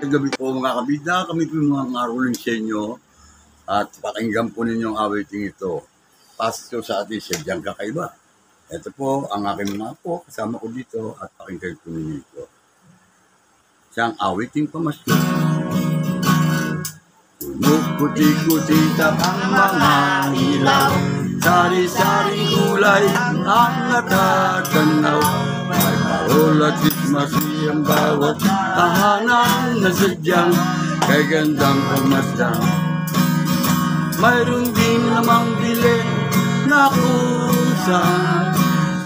gabi po mga kabida, kami po mga ngaruling sa inyo at pakinggan po ninyong awiting ito. Pasto sa ating sadyang kakaiba. Ito po ang aking mga po, kasama ko dito at pakinggan po ninyo ito. Siyang awiting pamasko. Kumukuti-kutita ang mga ilaw, sari-saring kulay ang natatanaw. May parol at ismasi ang bawat tahanan na sadyang kay gandang pumasdan. Mayroon din namang bilin na kusang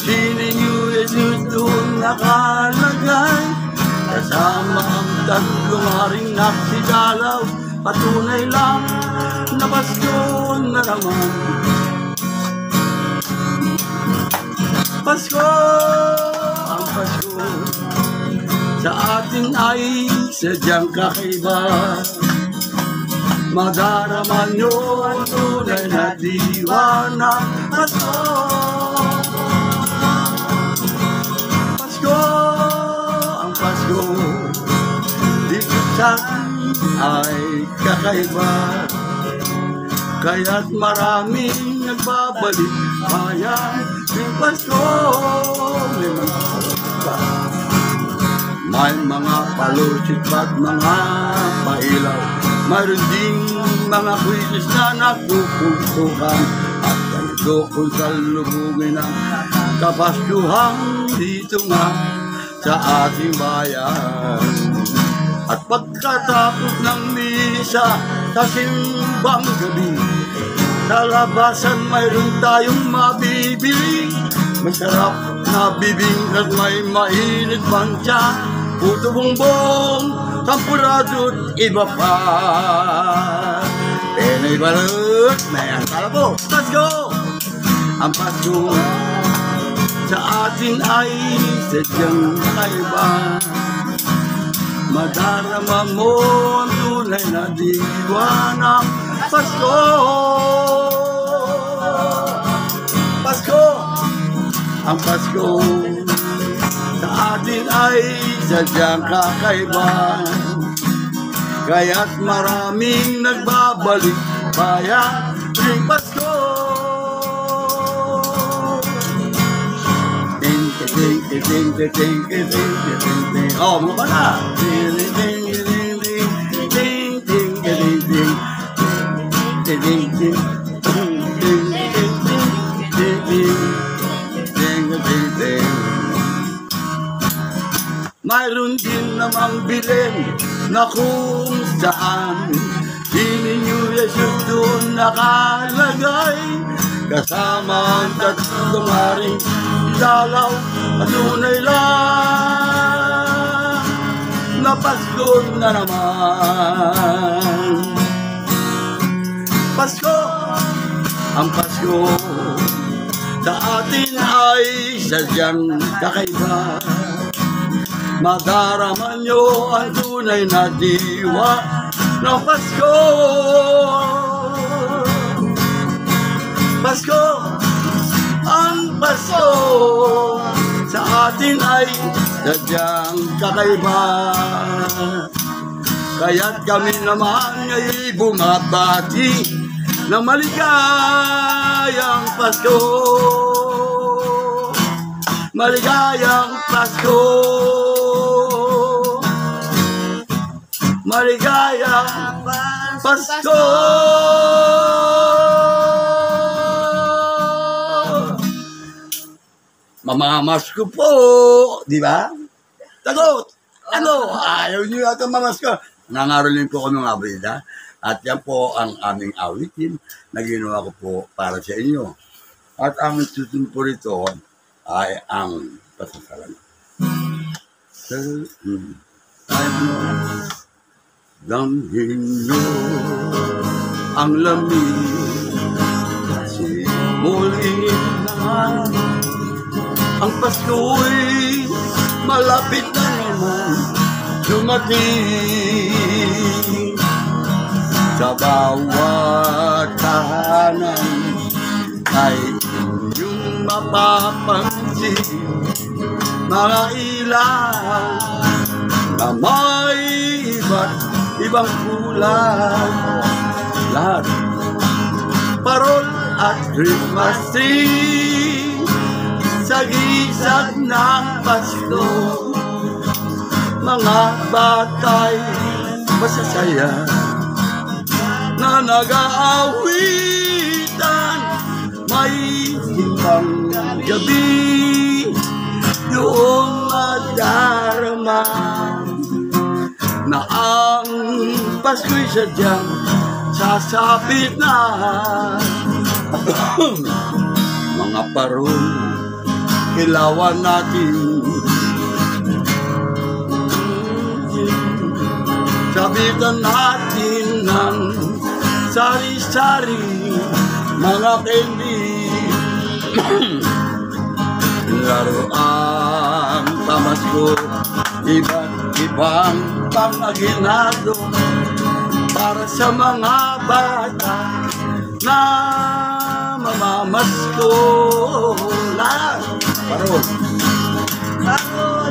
sining Jesus doon nakalagay. Kasama ang tatlong haring naksidalaw, patunay lang na Pasko na naman. Pasko, ang Pasko sa atin ay sadyang kakaiba. Madarama nyo ang tunay na diwa ng Pasko. Pasko, ang Pasko dito sa ay kakaiba. Kaya't maraming nagbabalik bayan ng Pasko. May mga palusit at mga pailaw, mayroon ding mga kwisis na nagpupuntukan. At ganito kung salubungin ang kapaskuhan dito nga sa ating bayan. At pagkatapos ng misa sa simbang gabi, sa labasan mayroon tayong mabibili. Masarap na bibing at may mainit pang tiyan, puto bongbong, sampurado't iba pa. Penoy balot, may ang kalabo. Pasko! Ang Pasko sa atin ay sadyang kakaiba. Madarama mo ang tunay na diwa ng Pasko. Pasko, ang Pasko sa atin ay sadyang kakaiba. Kaya't maraming nagbabalik bayan ng Pasko. Ting, ting, ting, ting, ting, ting, ting, ting. Oh, mo ba na? Ting, ting, ting, ting, ting, ting, ting, ting, ting, ting, ting, ting, ting, ting. Mayroon din namang bilin na kung saan hindi niyo Jesus doon nakalagay. Kasama ang tatlong haring dalaw, patunay lang na Pasko na naman. Pasko, ang Pasko sa atin ay sadyang kakaiba. Madarama nyo ang tunay na diwa ng Pasko. Pasko, ang Pasko sa atin ay sadyang kakaiba. Kaya't kami naman ay bumabati ng maligayang Pasko. Maligayang Pasko. Maligayang Pasko. Mamamasko po, di ba? Tagot! Ano? Ayaw nyo yata mamasko. Nangarolin po kami mga kabida. At yan po ang aming awitin na ginawa ko po para sa inyo. At ang susunod po rito ay ang pasasalamat. Damhin nyo ang lamig kasi muli naman ang Pasko'y malapit na naman dumating. Sa bawat tahanan ay inyong mapapansin mga ilaw na may iba't ibang kulay. Lahat. Parol at Christmas tree sa gisag ng Pasko. Mga batay masasaya na nag-aawitan, may simbang gabi, doon madarama na ang Pasko'y sadyang sasapit na. Mga parol, ilawan natin, sabitan natin ng sari-sari, mga candy. Laruan pamasko, iba't ibang pamaginado para sa mga bata na mamamasko. Lahat parol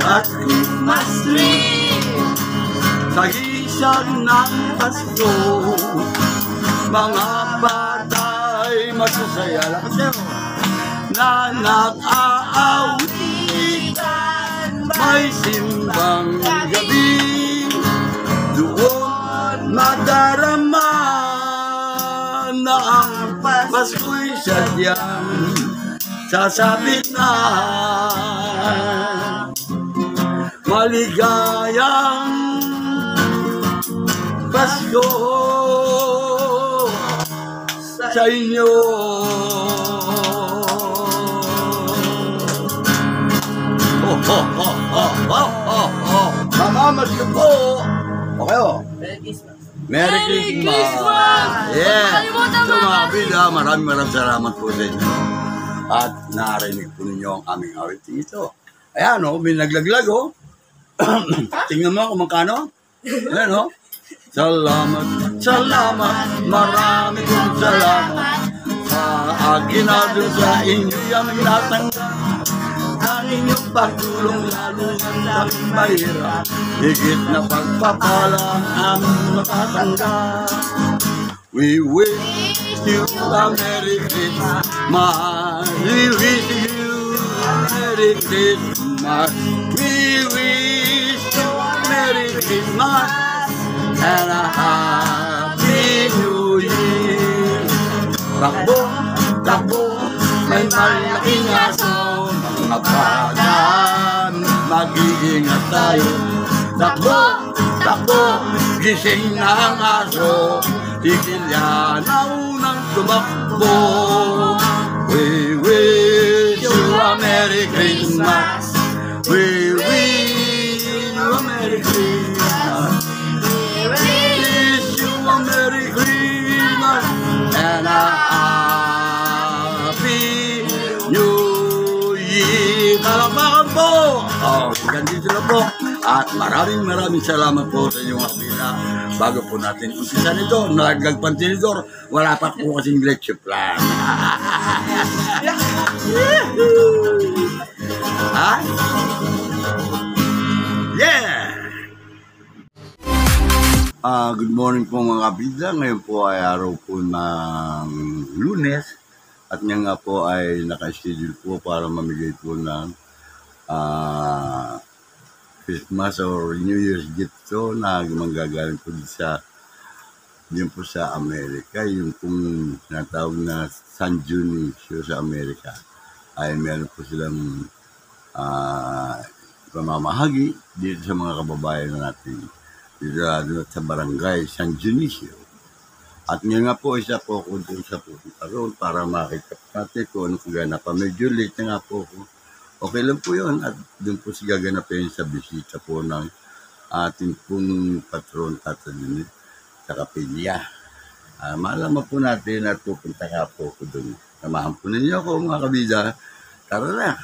at Christmas tree sa gisag ng Pasko. Mga batay masasaya na nag-aawitan, may simbang gabi, doon madarama na ang Pasko'y sadyang sasapit na. Maligayang Pasko sa inyo. Mamamas ko po. Okay o. Merry Christmas! Yeah! So mga kabila, maraming salamat po sa inyo. At narinig po ninyo ang aming awiting ito. Ayan o, may naglaglag o. Tingnan mo kung magkano. Ayan o. Salamat, salamat, marami kong salamat sa aginado sa inyo yung natanggap. Ang inyong pagtulong lalo ng daming mahirap, higit na pagpapala ang aming matatanggap. We wish you a Merry Christmas. We wish you a Merry Christmas. We wish you a Merry Christmas and a Happy New Year. Takbo, takbo, may malaking aso. Mga bata, mag-iingat tayo. Takbo, takbo, gising na ang aso. Tigilya na unang tumakbo. We wish you a Merry Christmas. We wish you a Merry Christmas. We wish you a Merry Christmas and a Happy New Year. Kalamakan po! Ganito na po. At maraming salamat po sa inyong kapila. Bago po natin umpisa nito, nalaglag pantinidor, wala pa po kasing leche plan. Ha? Yeah! Good morning po mga kapila. Ngayon po ay araw po ng Lunes. At nga nga po ay naka-schedule po para mamigay po ng Christmas or New Year's gift to na manggagaling po din po sa Amerika. Yung pong natawag na San Dionisio sa Amerika ay meron po silang pamamahagi dito sa mga kababayan natin dito sa barangay San Dionisio. At nga po isa po ako doon sa pupunta roon para makita natin kung ano kagana pa. Medyo late na nga po ako. Okay lang po yun at doon po si gaganapin sa bisita po ng ating pong patron Tatay sa kapilya. Malaman po natin at pupunta ka po ako doon. Samahan po ninyo ako mga kabida. Tara na!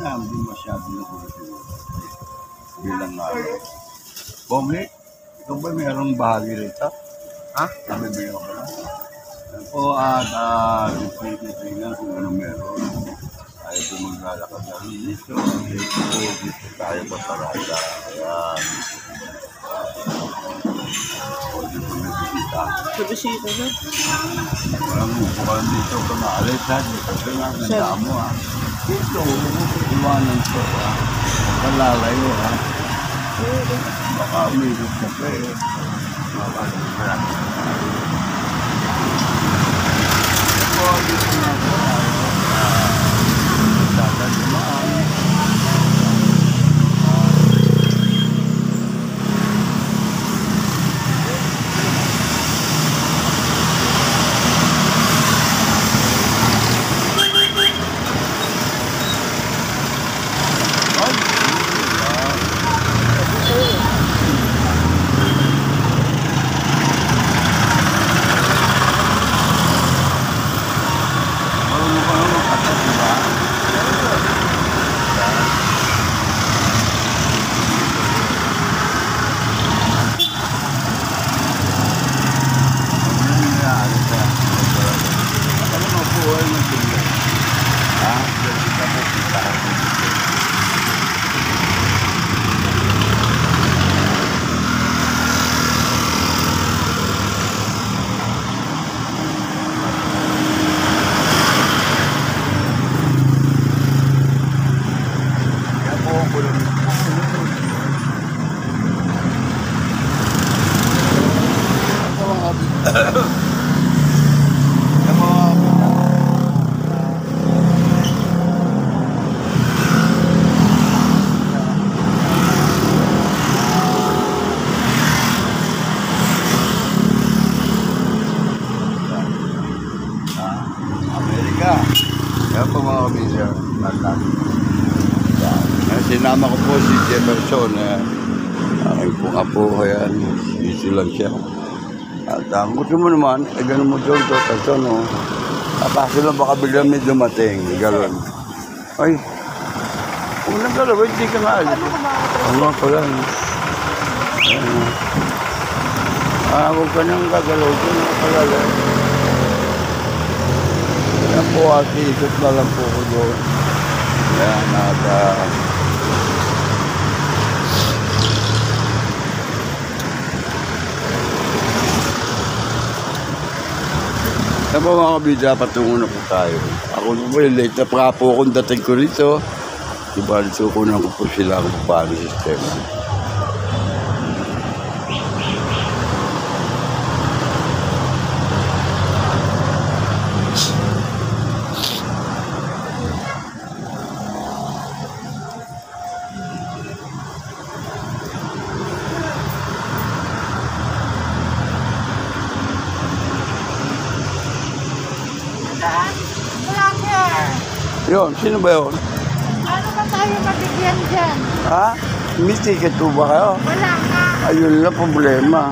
nga, hindi masyado na gulat siguro. Bilang nga. Bongi, ikaw ba mayroong bahagi rito? Ha? Nabibigyan ko na. Yan po at tingnan kung ano meron. Ayaw po maglalakad na rin dito. Dito po, dito tayo pa parada. Ayan. O, dito may bisita. Sa bisita na. Walang upuan dito kung naalis ha. Dito ka nga, nandaan mo ha. Dito, iwanan ko ha. Huwag ka lalayo ha. Baka umigot ka pa eh. Ito, dito na po tayo. Tatalumaan. Marunong ka naman katas, di ba? Ano nangyayari ka? Alam mo po, ay nagtuloy. Ha? Dito ka po, kita ka po. Kaya po, kulong. Amerika. Kaya po mga kabisya, sinama ko po si Jefferson. Aking pong apo, ayan. Easy lang siya. At ang gusto mo naman, ganun mo doon to, kasi no. Kaso lang baka bigla may dumating, gano'n. Ay, kung nagalaw, hindi ka nga alis. Ang mga pala. Huwag ka nang gagalaw doon, nakalala. Yan po, ikot na lang po ko doon. Yan, at yan po mga kabidya, patungo na po tayo. Ako po late na pa po akong dating ko rito. Diba, sukunan ko po sila kung paano sistema. Wala sir. Yun, sino ba yun? Ano ba tayo mabigyan dyan? Ha? May ticket po ba kayo? Wala ka. Ayun na problema.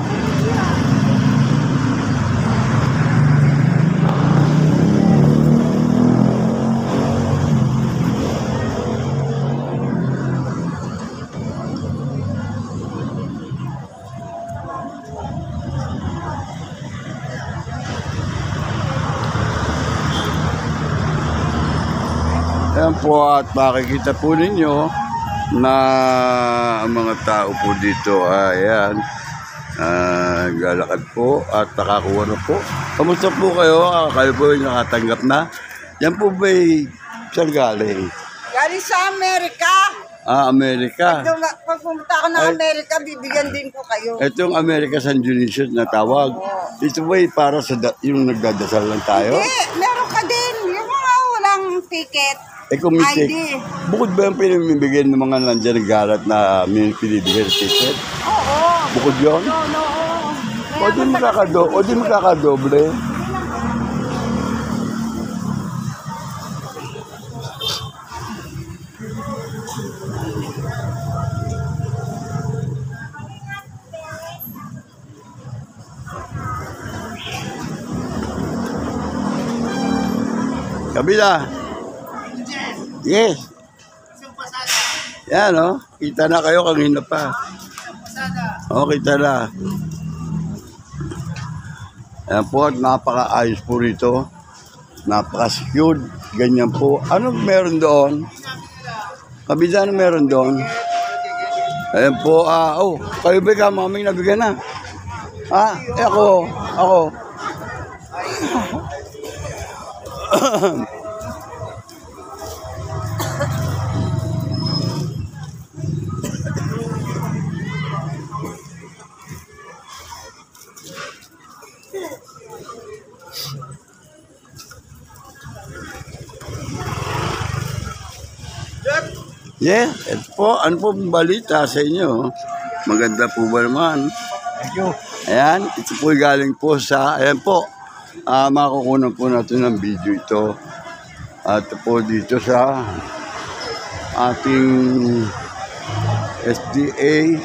Ayan po at makikita po ninyo na ang mga tao po dito ayan galakad po at nakakuha na po. Kamusta po kayo? Kayo po yung nakatanggap na? Yan po ba'y saan galing? Galing sa Amerika. Amerika. Pag pumunta ako ng Amerika, bibigyan din ko kayo. Itong America San Dionisio na tawag. Ito ba'y para sa yung nagdadasal lang tayo? Meron ka din. Yung mga walang ticket. Kung may ID. bukod ba yung pinibigyan ng mga nandiyan galat na pinibigyan ng ticket? Oo. Bukod yun? No. O di makakadoble. Kabila. Yes. Yan, oh. Kita na kayo kanina pa. Oh, kita na. Ayan po, at napaka-ayos po rito. Napaka-secured. Ganyan po. Anong meron doon? Kabida, anong meron doon? Ayan po, kayo ba ka, maming nabigyan na? Ako. Yeah, ito po, ano po balita sa inyo? Maganda po ba naman? Thank you. Ayan, ito po galing po sa, ayan po, makukunan po natin ng video ito. At po dito sa ating SDA.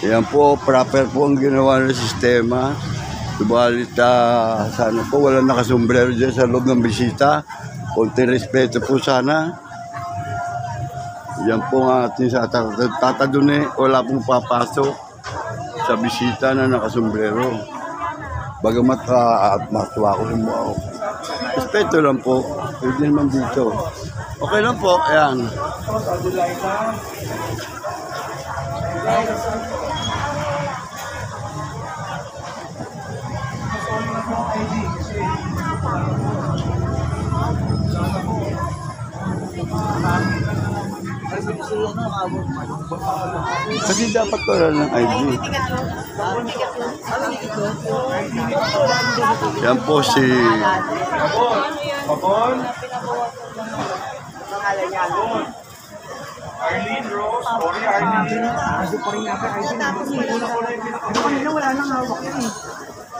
Ayan po, proper po ang ginawa ng sistema. Subalit, sana po wala nakasombrero dyan sa loob ng bisita. Konti respeto po sana. Yan po nga ating sa tatadune, wala pong papasok sa bisita na nakasombrero. Bagamat matuwa ko sa mukha ko. Respeto lang po. Pwede naman dito. Okay lang po. Ayan. Kasi dapat wala ng ID. Yan po si... Arlene Rose, sorry Arlene.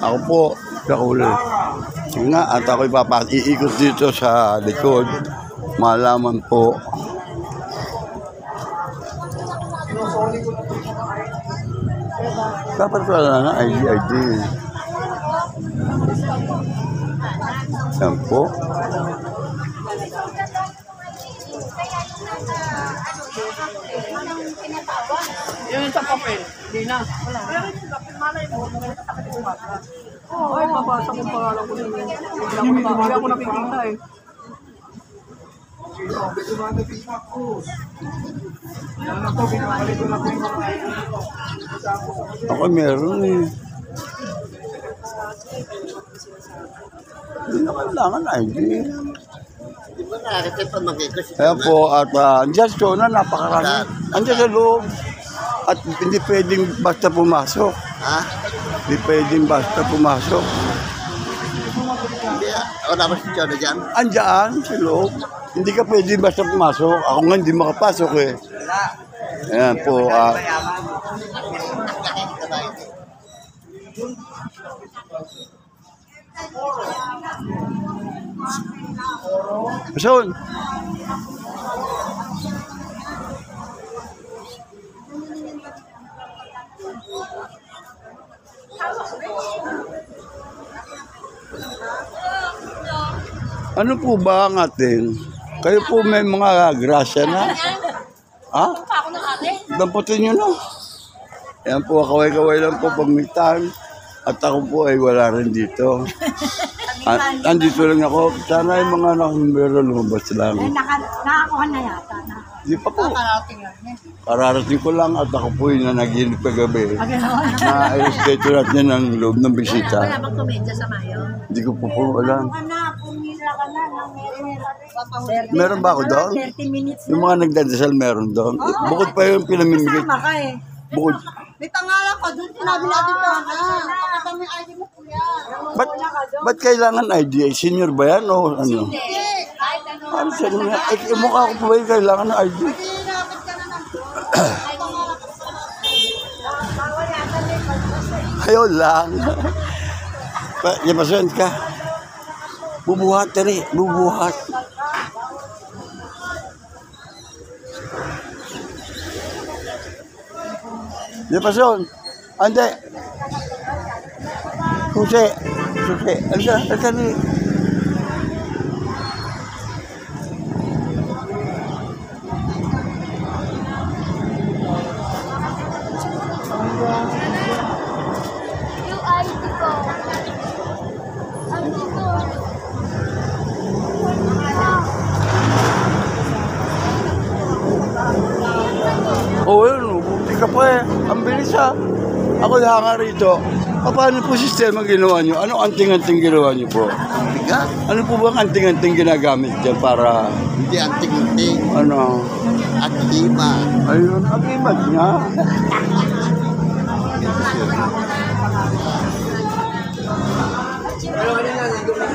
Ako po, kakuli. Nga, at ako'y iikot dito sa likod. Malaman po. Dapat wala na ID. Yan po. Yun sa papel. Hindi na. Wala. Ay, babasa ko pangalan ko din. Hindi ako nakikita eh. Ako meron eh. Hindi na kailangan ID. Kaya po, at andyan siya na, napakarami. Andyan sa loob. At hindi pwedeng basta pumasok. Hindi pwedeng basta pumasok. Wala ba si Chona dyan? Andyan sa loob. Hindi ka pwedeng basta pumasok. Ako nga hindi makapasok eh. Ayan po. Pasun. Ano po ba ang atin? Kayo po may mga grasya na? Ha? Damputin nyo na. Ayan po, kaway-kaway lang po pagmitan. At ako po ay wala rin dito. Andito lang ako. Sana yung mga nakasumbrero lumabas lang. Nakakuha na yata. Di pa po. Kararating ko lang at ako po yung nanaginip kagabi. Na-respeto natin ng loob ng bisita. Wala bang komedya sa Mayo? Hindi ko po alam. Pumila ka na ng Meron ba ako doon? 30 minutes Yung mga nagdadasal meron doon. Bukod pa yung pinamimigay. ka eh. Bukod. May pangalan ka doon, sinabi natin pa na. Pakita mo yung ID mo, kuya. Ba't kailangan ID? Senior ba yan o ano? Ano siya nga? Yung mukha ko po ba yung kailangan ng ID? Ayun lang. Yapasan ka. Bubuhat na rin. Bubuhat. Yapasan. Ande. Susi. Ande. Ako hanga rito. Paano po sistema ginawa nyo? Ano anting-anting ginawa nyo po? Bigat. Ano po bang anting-anting ginagamit dyan para Hindi anting-anting. ano? At iba. Ayun, agimat nga.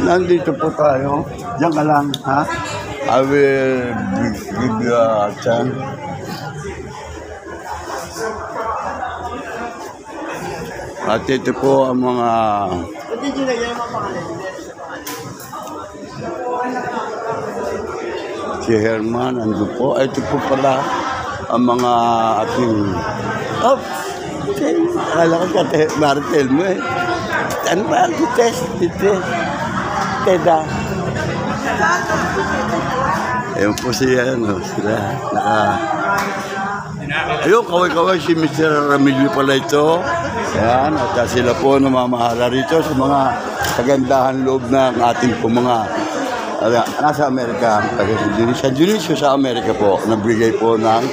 Nandito po tayo. Diyan ka lang, ha? I will give you a chance. At ito po ang mga si Herman, ando po. Ito po pala ang mga ating akala ko kate Martel mo eh. Ano ba? Test. Teda. Ayun po siya, sila. Ayun, kaway-kaway si Mr. Ramilio pala ito. Ayan, at sila po namamahala rito sa mga kagandahan loob ng ating po mga nasa Amerika, sa Dionisio sa Amerika po, nagbigay po ng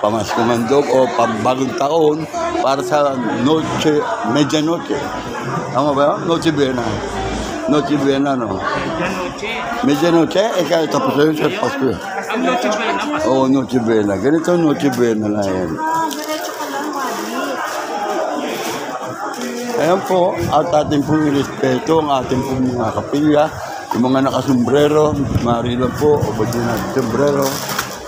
pamaskong mandog o pambagong taon para sa Noche, Medianoche. Tama ba yun? Noche Buena. Noche Buena, no? Medianoche, kaya tapos na yun sa Pasko. Ang Noche Buena. Oo, Noche Buena. Ganito Noche Buena na yan. Ayan po, at ating pong irespeto ang ating pong mga kapilya, yung mga nakasombrero, marilo po, o ba din ang sombrero,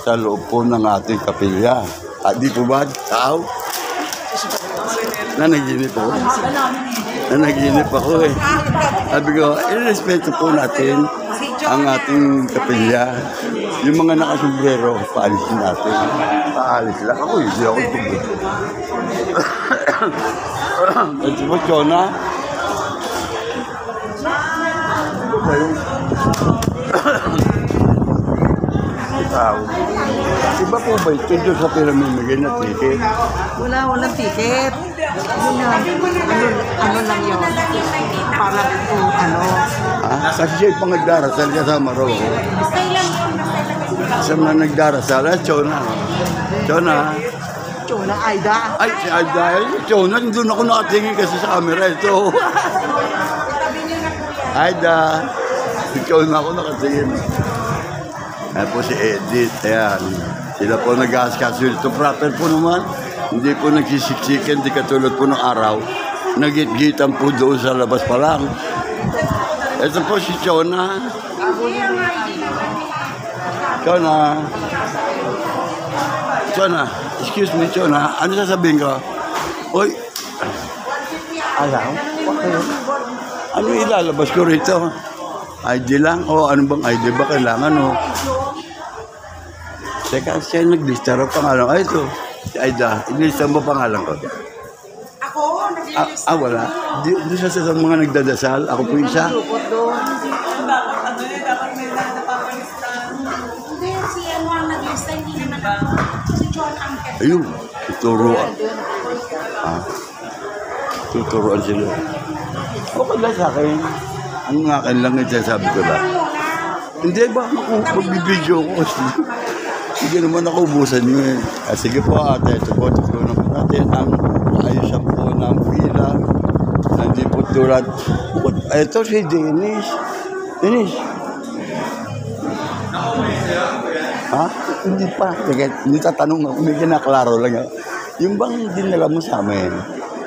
sa loob po ng ating kapilya. At di po ba, tao? Nanaginip ako. Nanaginip ako eh. Sabi ko, irespeto po natin ang ating kapilya. Yung mga nakasombrero, paalisin natin. Paalis lang ako, hindi ako tubig. Ito po, Chona. Ito ba yun? Tao. Iba po ba ito doon sa pinamimigay na ticket? Walang ticket. Yun lang. Ano lang yun. Para kung ano. Kasi siya'y pang nagdarasal kasama raw. Sa mga nagdarasal, Chona. Chona. Chona, Aida. Ay, si Aida. Chona, doon ako nakatingin kasi sa camera ito. Aida. Si Chona ako nakatingin. Ayan po si Edith. Ayan. Sila po nag-aaskaso dito. Proper po naman. Hindi po nagsisiksikan. Hindi katulad po ng araw. Nagit-gitan po doon sa labas pa lang. Ito po si Chona. Chona. Chona. Excuse me, Chona. Ano sasabihin ko? Uy. Alam? Okay. Ano ilalabas ko rito? ID lang? O ano bang ID ba kailangan? O? Teka, siya naglista raw pangalan. Ay, ito. Si Aida. Inilista mo pangalan ko. Ako, naglilista. Wala. Di siya sa mga nagdadasal. Ako po isa. Hindi, si ano ang naglista, hindi naman ako. Si John ang Ayun. Tuturuan. Tuturuan sila. Okay lang sa akin. Ang nga akin lang ito, sabi ko lang. Hindi ba? Magbibideo ko kasi. Hindi naman ako ubusan nyo eh. Sige po ate, ito po. Tutunan po natin ang ayusan po ng pila. Hindi po tulad. Ito si Dennis. Dennis. Ha? Hindi pa. Hindi tatanong ako. May kinaklaro lang. Yung bang dinala mo sa amin?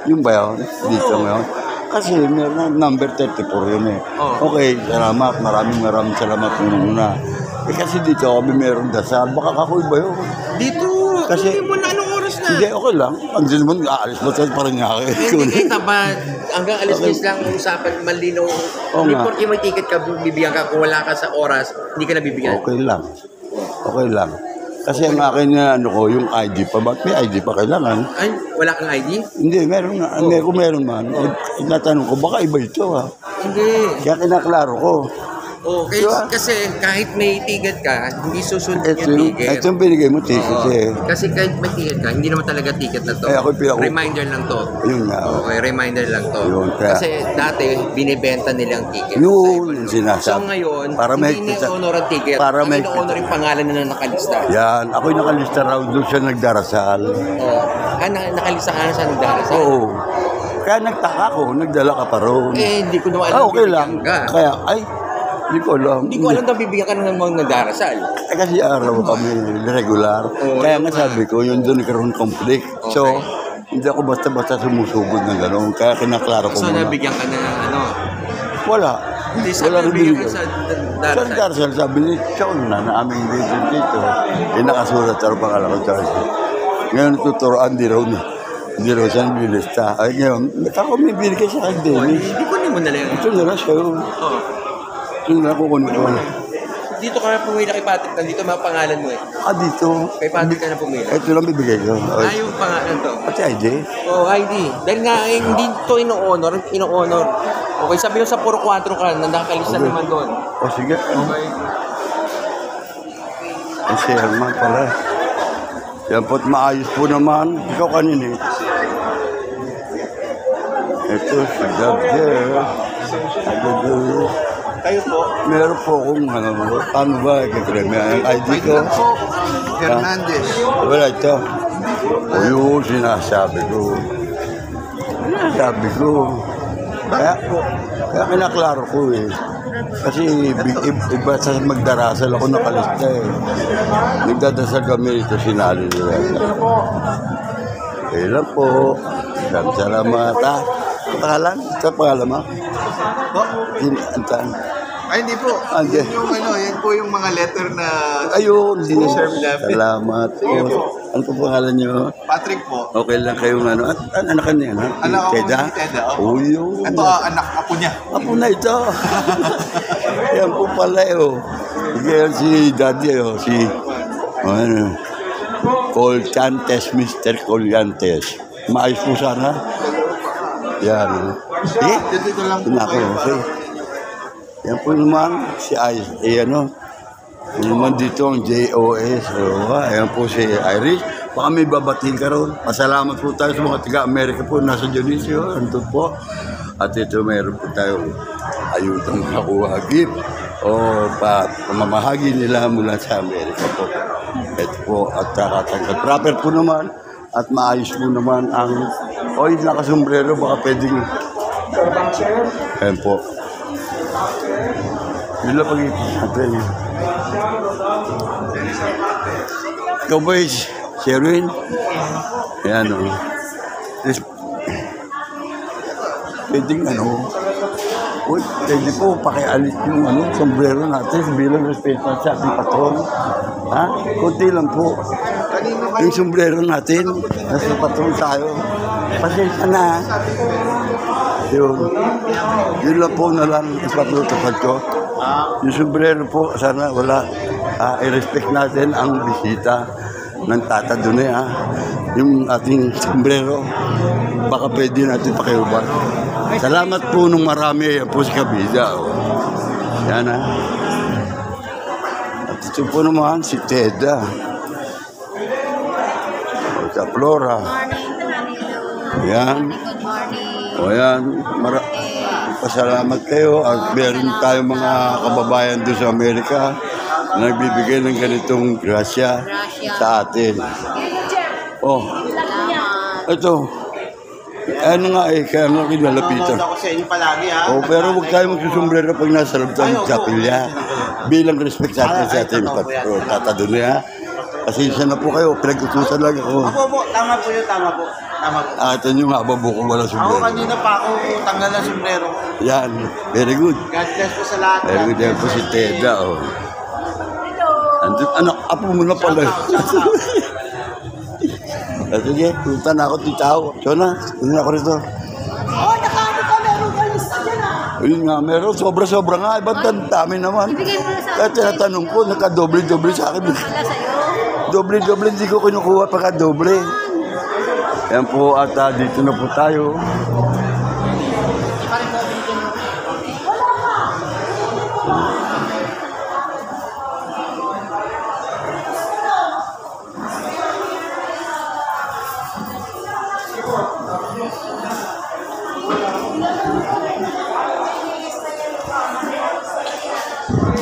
Yung ba yun? Dito ngayon? Kasi meron number 34 yun eh. Okay, salamat. Maraming salamat muna. Kasi dito kami meron dasal. Baka kakoy ba yun? Dito. Kasi, Hindi mo na anong oras na. Hindi, okay lang. Hindi naman, aalis mo tayo parang nga. Hindi kita ba hanggang alis-alis lang ang usapan malinaw. Oo nga. Report yung may ticket ka, bibigyan ka. Kung wala ka sa oras, hindi ka nabibigyan. Okay lang. Okay lang. Kasi ang akin na ano ko, yung ID pa. Ba't may ID pa kailangan? Ay, wala kang ID? Hindi, meron nga. Kung meron man, tinatanong ko, baka iba ito ha. Hindi. Kaya kinaklaro ko. Diba? Kasi kahit may ticket ka, hindi susunod Ito yung ticket. yung binigay mo ticket Oo. eh. Kasi kahit may ticket ka, hindi naman talaga ticket na to. Eh, ako pinako- Reminder lang to. Yun nga. Okay, reminder lang to. Yun, kaya- Kasi dati, binibenta nilang ticket. Yun yung sinasabi. So ngayon, Para may- hindi ni-honor ang ticket. para Ang may- in-honor yung pangalan na nakalista. Yan, ako'y nakalista raw doon siya nagdarasal. Oh. Nakalista ka na sa nagdarasal. Oo. Kaya nagtaka ko, nagdala ka pa roon. Hindi ko naman alam. Okay lang. bibigyan ka. Kaya, hindi ko alam. Hindi ko alam na bibigyan ka na ng mga nagdarasal. Kasi araw kami regular. Oo, Kaya nga yun sabi ko, yun doon nagkaroon conflict. So, hindi ako basta-basta sumusugod ng gano'n. Kaya kinaklaro ko So, muna. nabigyan ka na ng ano. Wala. Hindi, Wala sabi rin nabigyan binigay. ka sa Sa darasal. Darasal, sabi ni Sean na aming video dito. Nakasulat sa pangalan ko Charles. Ngayon tuturoan, di raw na. Hindi raw siya nilista. Ay ngayon, ako may binigay sa kay Dennis. Hindi ko mo na lang. Ito na lang siya. Oh. Ito na lang kukunin ko. Dito ka na pumila kay Patrick. Nandito mga pangalan mo eh. Dito. Kay Patrick ka na pumila. Ito lang bibigay ko. Yung pangalan to. Pati ID. Oh, ID. Dahil nga, hindi to ino-honor. Ino-honor. Okay, sabi nyo sa puro 4 ka, na nakakalista Okay. naman doon. O sige. Okay. Ang Sherman pala. Yan po't maayos po naman. Ikaw kanina eh. Ito, si Gabriel. Kayo po, Meron po akong ano ba, kakreme, ang ID ko. Hernandez. Wala ito. O yun, sinasabi ko. Sinasabi ko. Kaya kinaklaro ko eh. Kasi iba sa magdarasal ako nakalista eh. Nagdadasal kami rito, sinali nila. Okay lang po. Salamat ha. Pangalan? Sa pangalan mo? Antan. Ay, hindi po. Ande. Yan po yung mga letter na Ayun, Sir David. salamat po. Ano po pangalan niyo? Patrick po. Okay lang kayong ano. Anak ka niya, no? Anak ako Teda? ni Teda, opo. Oh, yun. Ito, anak apo niya. Apo na ito. Yan po pala, oh. Yan si Daddy, oh. Si, ano, Colyantes, Mr. Colyantes. Maayos po sana. Yan. Dito lang po Ako, okay. Yan po naman, si Iris. Ano, yun naman dito ang JOS. Ayan po si Iris. Baka may babatiin ka ron. Pasalamat po tayo sa mga taga-Amerika po. Nasa Dionisio, andun po. At ito mayroon po tayo ayutang kakuha gift o pamamahagi nila mula sa Amerika po. Ito po at kakatanggap. Proper po naman at maayos po naman ang nakasombrero baka pwedeng ayan po. Yun lang pag-ipin natin. Ikaw ba Sherwin? Ayan o. Pwedeng uy, pwede po pakialis yung sombrero natin bilang respeto sa ating patron. Ha? Kunti lang po. Yung sombrero natin, nasa patron tayo. Pasensya na. Yun lang po na lang ipatutupad ko. Yung sombrero po, sana wala. I-respect natin ang bisita ng Tata Dune, ha. Yung ating sombrero, baka pwede natin pakiuban. Salamat po nung marami. Yan po si Kabida. Yan, ha. At ito po naman si Teda. Sa Flora. Yan. O yan, pasalamat kayo at meron tayong mga kababayan doon sa Amerika na nagbibigay ng ganitong grasya sa atin. Oh, ito. Ano nga kaya nga kinalapitan. Ako sa inyo palagi, ha? Oh, pero huwag tayo magsusumbrero pag nasa loob tayo ng kapilya. Bilang respect sa atin sa ating tatadun ha. Pasensya na po kayo, pinag-utusan lang ako. Opo, tama po yun, tama po. Tama po. Ito yung hababo ko wala Ako sombrero. kanina pa ako tanggal ng sombrero. Yan, very good. God bless po sa lahat. Very good yan po si Teda. Oh. Andun, anak, apo mo na pala. Sige, punta na ako dito. Sona, punta ako rito. Nakaano ka, meron ka lista dyan Yun nga, meron. Sobra-sobra nga. Iba't ang dami naman. Kaya tinatanong ko, naka-doble-doble sa akin. Doble-doble, hindi ko kinukuha pagka-doble. Yan po, at dito na po tayo.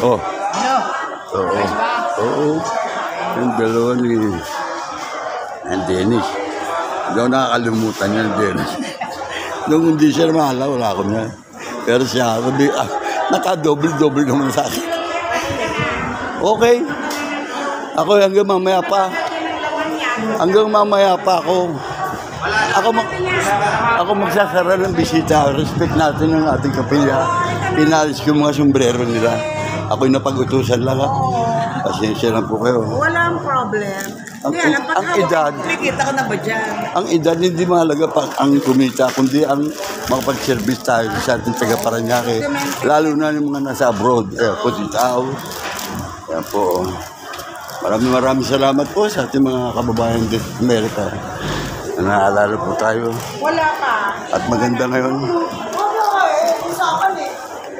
Oh. Oo. Oo. Yung dalawa ni Dennis. Hindi ako nakakalimutan yan, Dennis. Nung hindi siya mahala, wala ako na. Pero siya, sabi, naka-double naman sa akin. Okay. Ako hanggang mamaya pa. Hanggang mamaya pa ako. Ako magsasara ng bisita. Respect natin ng ating kapilya. Pinalis ko mga sombrero nila. Ako'y napag-utusan lang. Pasensya lang po kayo. Walang problem. Ang edad, Kikita ka na ba dyan? ang edad hindi mahalaga pa ang kumita, kundi ang makapag-service tayo sa ating taga-Paranaque. Lalo na yung mga nasa abroad. Po si Tao. Yan po. Maraming salamat po sa ating mga kababayan din sa Amerika. Naalala po tayo. Wala ka. At maganda ngayon.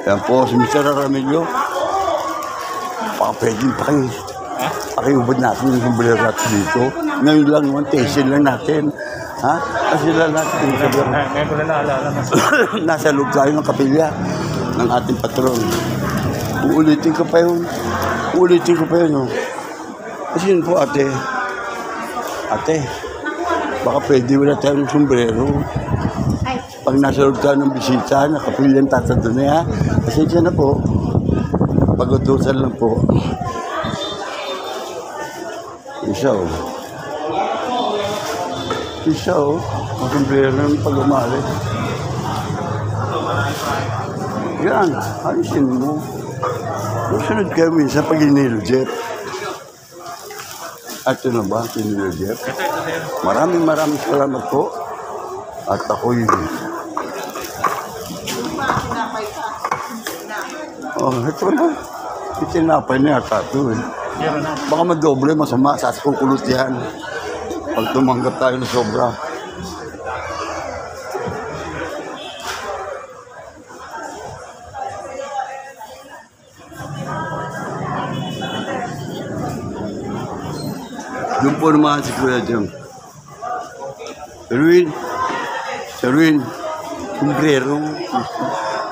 Yan po, si Mr. Aramillo. Pwede pakiubad natin yung sombrero natin dito. Ngayon lang naman, testin lang natin. Ha? Kasi lang natin yung sombrero. Ngayon ko na naalala. Nasa loob tayo ng kapilya ng ating patron. Uulitin ko pa yun. Oh. Kasi yun po, ate. Baka pwede wala tayo ng sombrero. Pag nasa loob tayo ng bisita, nakapilyan tatado na ya. Pasensya na po. Pag-utusan lang po. Isa oh. Ang sombrero ng pag-umali. Yan, alisin mo. Susunod kayo minsan pag inilojep. At ito na ba, inilojep? Maraming salamat po. At ako'y... Ito na. Itinapay na yata ito eh. Baka madoble, masama. Saskukulot yan. Pag tumanggap tayo na sobra. Doon po naman si Kuya Jong. Sirwin, sombrero.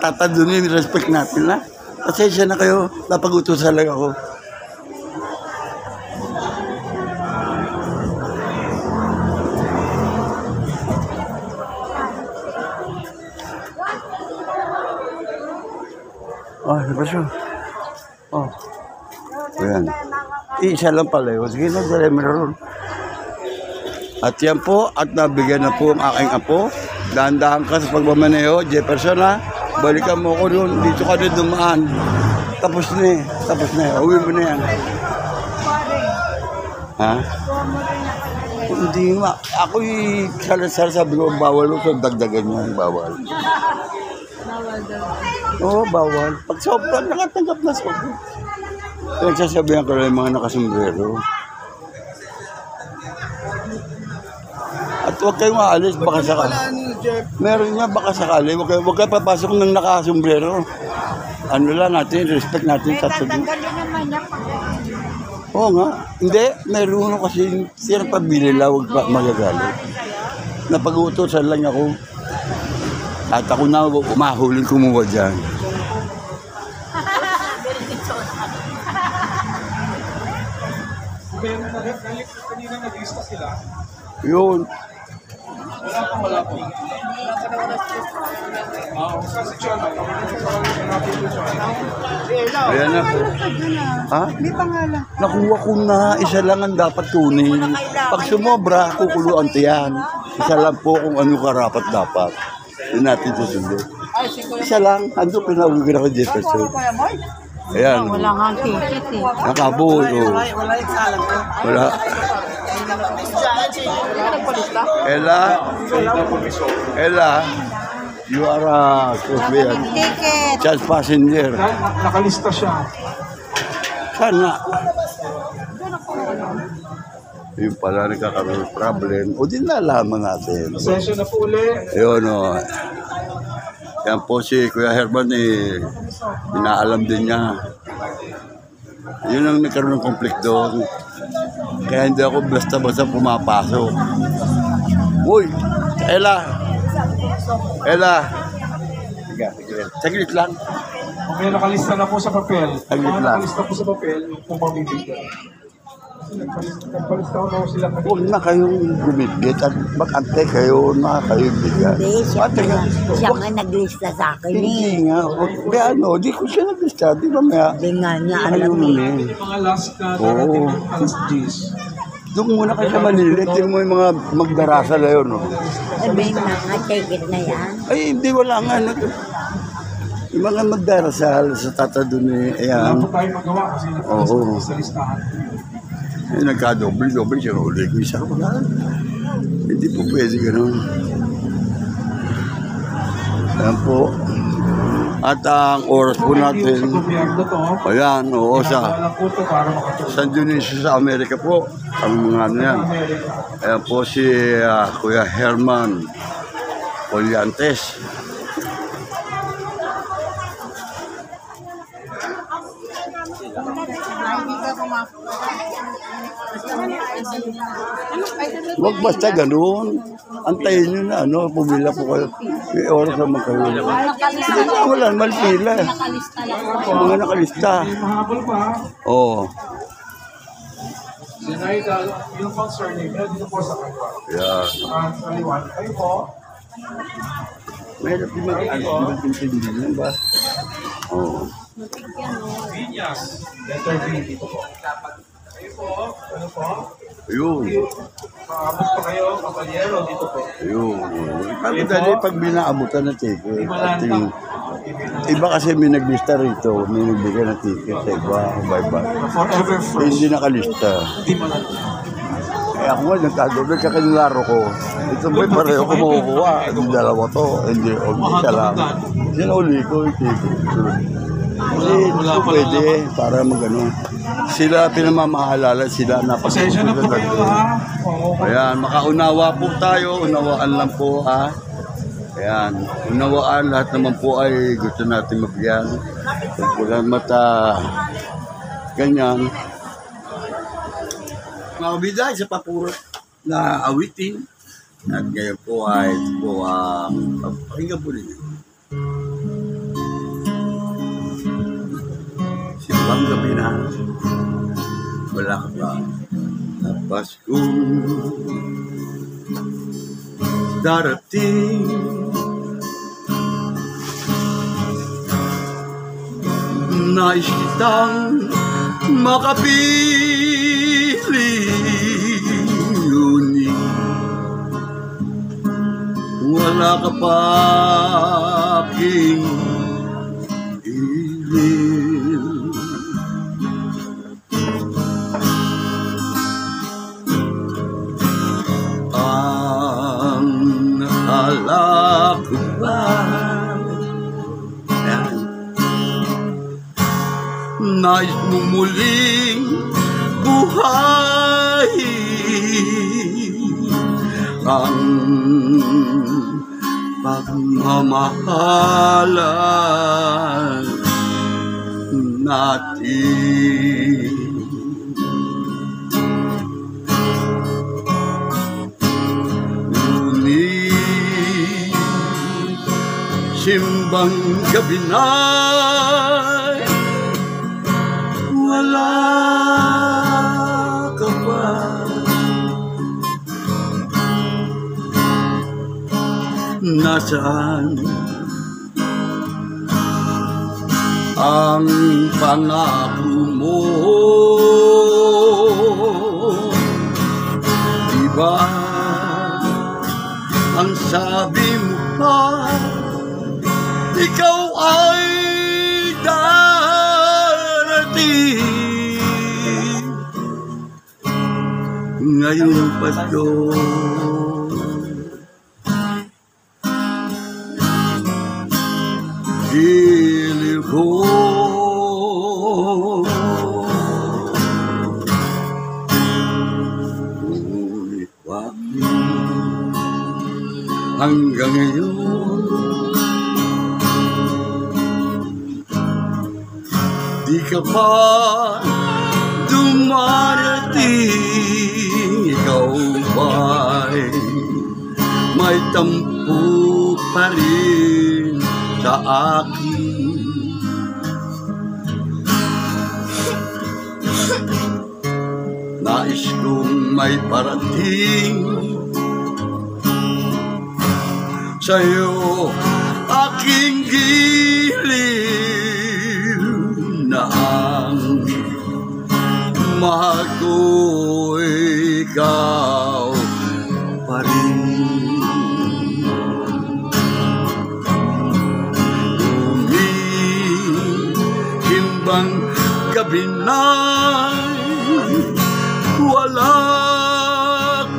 Tatadunin, respect natin na. Pasensya na kayo, napag-utusan lang ako. Diba siya? Ayan. Isa lang pala yun. Sige na, dali mo na ron. At yan po, at nabigyan na po ang aking apo. Dahan-dahan ka sa pagmamaneho, Jefferson ha. Balikan mo ko doon, dito ka na dumaan. Tapos na eh. Uwi mo na yan. Ha? Hindi nga. Ako'y salasal sabi ko, bawal ko, dagdagan niya, bawal. Oo, bawal. Pag sobrang nakatanggap na sobrang. Nagsasabihan ko lang yung mga nakasombrero. At huwag kayong maalis, baka sakali. Meron nga, baka sakali. Huwag kayo papasok ng nakasombrero. Ano lang natin, respect natin sa tabi. Tatanggalin naman niya. Oo nga. Hindi, meron kasi sila pabili lang, huwag pa magagalit. Napag-uutosan lang ako. At ako na umahuling kumuha dyan. Kanina nag-lista sila. Yun. Wala po. Kasi Chona, Ayan na po. Ha? May pangalan. Nakuha ko na. Isa lang ang dapat kunin. Pag sumobra, kukuluan tiyan. Isa lang po kung ano karapat dapat. Yun natin susundin. Isa lang. Ando pinawag ko na kay Jefferson. Ayan. Wala nga ang ticket eh. Nakabuo. Wala yung salang ko. Wala. Ella, you are a Ticket. chance passenger. nakalista siya. Sana. Yung pala nagkakaroon ng problem. O din nalaman natin. Session na po uli. Ayun o. Yan po si Kuya Herman inaalam din niya. Yun ang nagkaroon ng konflikt doon. Kaya hindi ako basta-basta pumapasok. Uy! Ella! Sige, saglit lang. Mamaya nakalista na po sa papel. Saglit Mga lang. nakalista po sa papel, yung po mamibigyan. Kasi nagpalista ko na sila Huwag na kayong gumigit at mag-antay kayo na kayo bigyan. Hindi, Ate nga, siya nga naglista sa akin eh. hindi nga. Di ano, di ko siya nag-lista. Di ba maya? Hindi nga niya Ano alam yun eh. eh. yung mga last na Oo. darating ng alas 10. Doon muna kayo sa Manila. Tingnan mo yung mga magdarasa na yun. Oh. Eh, may mga ticket na yan. Ay, hindi, wala nga. Yung mga magdarasal sa tata doon eh. Wala Ayan. po tayo magawa kasi Oo. nakalista sa listahan. Eh, nagka-double, siya uli ko isa. Hindi po pwede gano'n. Ayan po. At ang oras po Sa natin, gobyerno to, ayan, oo, sa lang po to para makatulong. San Dionisio sa Amerika po. Ang mga ano yan. Amerika. Ayan po si Kuya Herman Poliantes. Huwag basta ganun. Antayin nyo na, ano, pumila po kayo. May oras naman kayo. Wala naman pila. Mga nakalista. Mahabol pa. Oo. Sinaida, yung pang surname, dito po sa kanya. Yeah. Kaliwan, kayo po. Mahirap din mag-intindi lang ba? Oo. Vinyas, letter B, dito po. Kayo po, ano po? Ayun. Maabot pa kayo, kapalyero, dito po. Ayun. Bakit dali pag binaabutan ng ticket? At yung, iba kasi may naglista rito, may nagbigay ng ticket sa iba, iba. Forever Eh, first. hindi nakalista. Hindi mo lang. Eh ako nga, nagkagoble ka kanilaro ko. Ito ba pareho ko makukuha? Yung dalawa to, hindi, isa lang. Sinauli ko yung ticket. Kasi hindi ko pwede para magano. Sila pinamamahalala, sila Pasensya na po kayo ha. Oo. Ayan, makaunawa po tayo, unawaan lang po ha. Ayan, unawaan, lahat naman po ay gusto natin mabigyan. Salamat ganyan. Mga kabida, isa pa po na awitin. At ngayon po ay ito po, pakinggan po ninyo. Simbang gabi na, wala ka ba na Paskong darating? Nais kitang makapili, ngunit wala ka pa aking ilil. Ang nakala ko ba nais mo muling buhay ang pagmamahalan natin. Ngunit simbang gabi na'y wala ka pa. Nasaan ang pangako mo? Diba ang sabi mo pa, ikaw ay darating ngayong Pasko. Giliw ko ngunit bakit hanggang ngayon di ka pa dumarating? Ikaw ba'y may tampo pa rin sa aking may parating sa'yo aking giliw na ang mahal ko ikaw pa rin. Umihimbang gabi na'y wala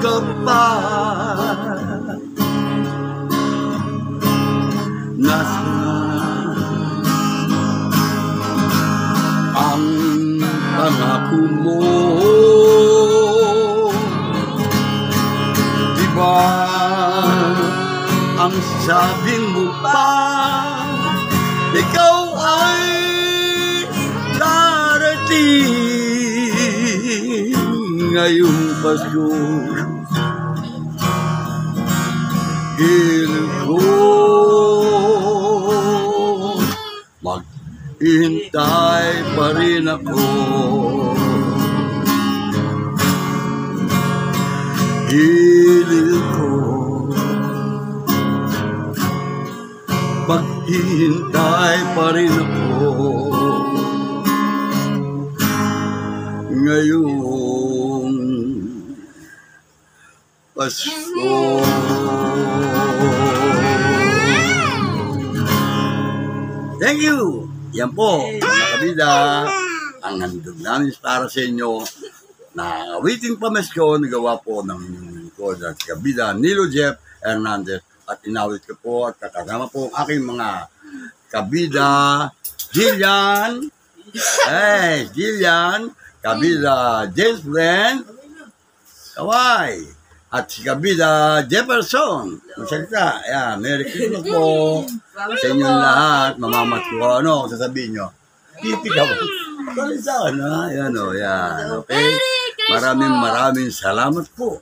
ka pa. Nasaan ang pangako mo? Diba ang sabing mo pa, ikaw ay darating ngayong Pasko. Gilid ko maghintay pa rin ako. Gilid ko maghintay pa rin ako ngayong Pasko. Thank you! Yan po, mga kabida, ang handog namin para sa inyo na awiting pamasko na gawa po ng lingkod at kabida Nilo Jeff Hernandez at inawit ko po at kakasama po ang aking mga kabida Jillian, kabida James Brand, Kawai, at si kabida Jefferson. Magsalita, ayan, Merry Christmas po sa inyong lahat. Mamamat ko, ano, sasabihin nyo? Titig ako. Salita na, yan o, yan. Okay? Maraming salamat po.